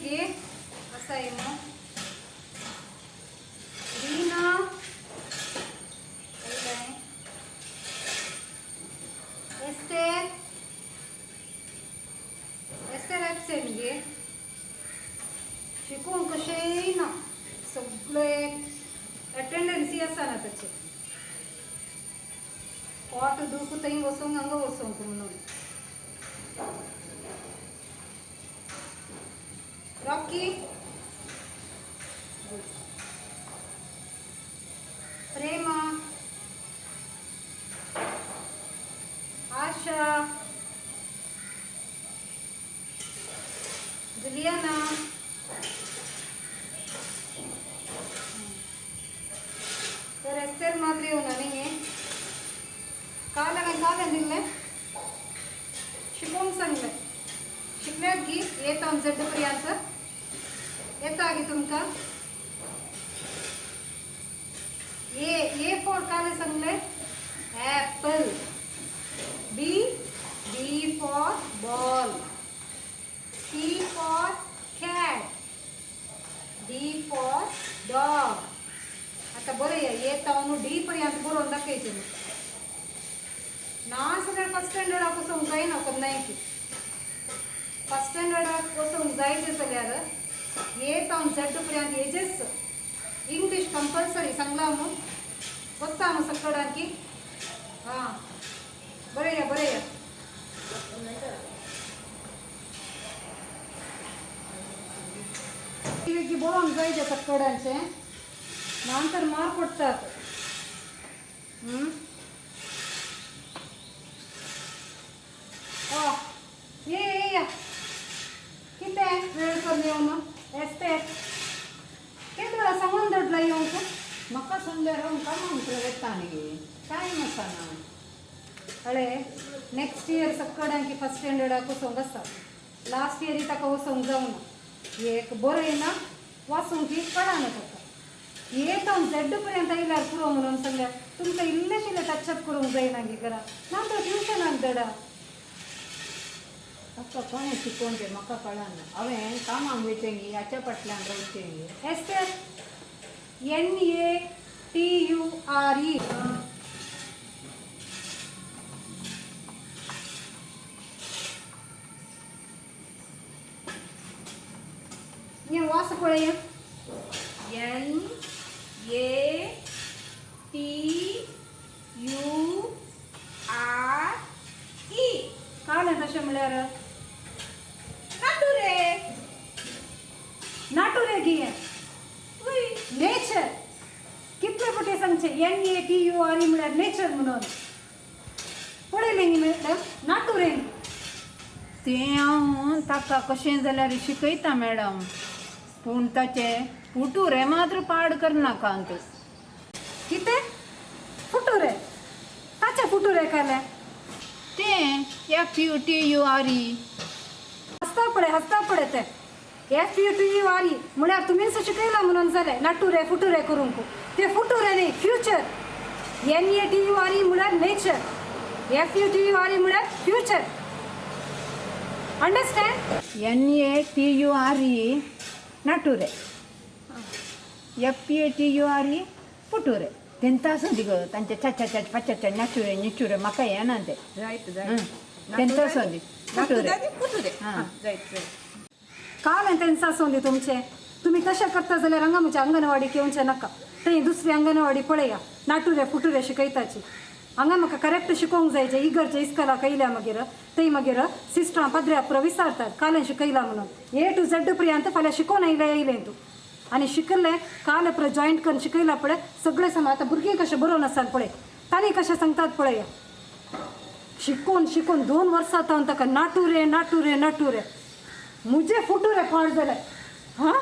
गे असं आहे मग रीना एस्टेर एस्टेर ॲबसेंट गे शिकून कशेंय ना सगळे अटेंडन्सी आसा ना त्याचे पोट दुख थंय वचोंक हांगा वचोंक म्हणून रॉकी प्रेमा आशा जुलियाना तर एस्तेर मात्र येऊ ना नाही काल दिले शिकवून सांगले शिकल्यात की येता झेड पर्यंत येता गी तुमका ए फॉर काल सांगले apple B for ball C for cat D for dog आता बरं येता डी पर्यंत बरोवन दाखयचे ना सगळ्या फर्स्ट स्टँडर्डाक वचोंक जायना पण नाही की फर्स्ट स्टँडर्डाक वचोंक जायचे जाल्यार ए तावन झेड पर्यंत एजेस इंग्लीश कंपल्सरी सांगला मग वचता मग सकडांकी हां बरें या बरोवंक जाय ते सकडांचे नंतर मार्क पडटात ये कितें वेळ करून येवन एस्ते केन्ना सांगून दडला येवंक म्हाका सांगल्यार कामांक वता न्ही टायम आसना अळे नेक्स्ट इयर सकडांकी फर्स्ट स्टँडर्डाक वचोंक आसा लास्ट इयर ताका वचोंक जावना एक बरो येना वाचूंक कळना ताका येता झेड पर्यंत येयल्यार पुरो म्हणून सांगल्यार तुमकां इल्लेशिल्ले टचअप करूंक जायना गे घरा नातर ट्युशनाक धडा ताका कोणें शिकोवन तें म्हाका कळना हांवें कामांक वयचें गी हाच्या फाटल्यान रावचें गी एस्तेर NATURE ये वास पळय NATURE काल तशें म्हळ्यार नाटुरे गी नेचर कितले पटे सांगचे NATURE म्हळ्यार नेचर म्हणून पळयलें न्ही मॅडम नाटुरे तें हांव ताका कशें जाल्यार शिकयता मॅडम पूण ताचें फुटूरे मात्र पाड करनाका तूं कितें फुटुरे ताचे फुटुरे काले तें FUTURE हसता पळय ते FUTURE म्हळ्यार तुमीच शिकयला म्हणून जालें नाटुरे फुटुरे करूंक ते फुटुरे न्ही फ्युचर NATURE म्हळ्यार नेचर FUTURE म्हळ्यार फ्युचर अंडरस्टँड NATURE नाटुरे FUTURE फुटुरे तेंता आसूं दी गो तांचे च्या पाच्या नेचुरे म्हाका येना तें रायट तेंता आसूं दी फुटुरे हां काल तेंचा आसूं दी तुमचे तुम्ही तशें करता जाल्यार हांगा म्हज्या अंगणवाडीक येवचें नाका थंय दुसरी अंगणवाडी पळया नाटुरे फुटुरे शिकयताची हांगा म्हाका करेक्ट शिकोवंक जायचे इगर्जे इस्कलाक येयल्या मागीर थंय मागीर सिस्टरां पदऱ्या पुरो विचारतात कालें शिकयला म्हणून A to Z पर्यंत फाल्यां शिकोवन येयलें तूं आनी शिकल्लें काल पुरो जॉयंट करून शिकयला पळय सगळें सांग आतां भुरगीं कशें बरोवन आसात पळय तांणी कशें सांगतात पळया शिकून 2 वर्सां तावन ताका नाटुरे मुजे फुटुरे पाड जाले हां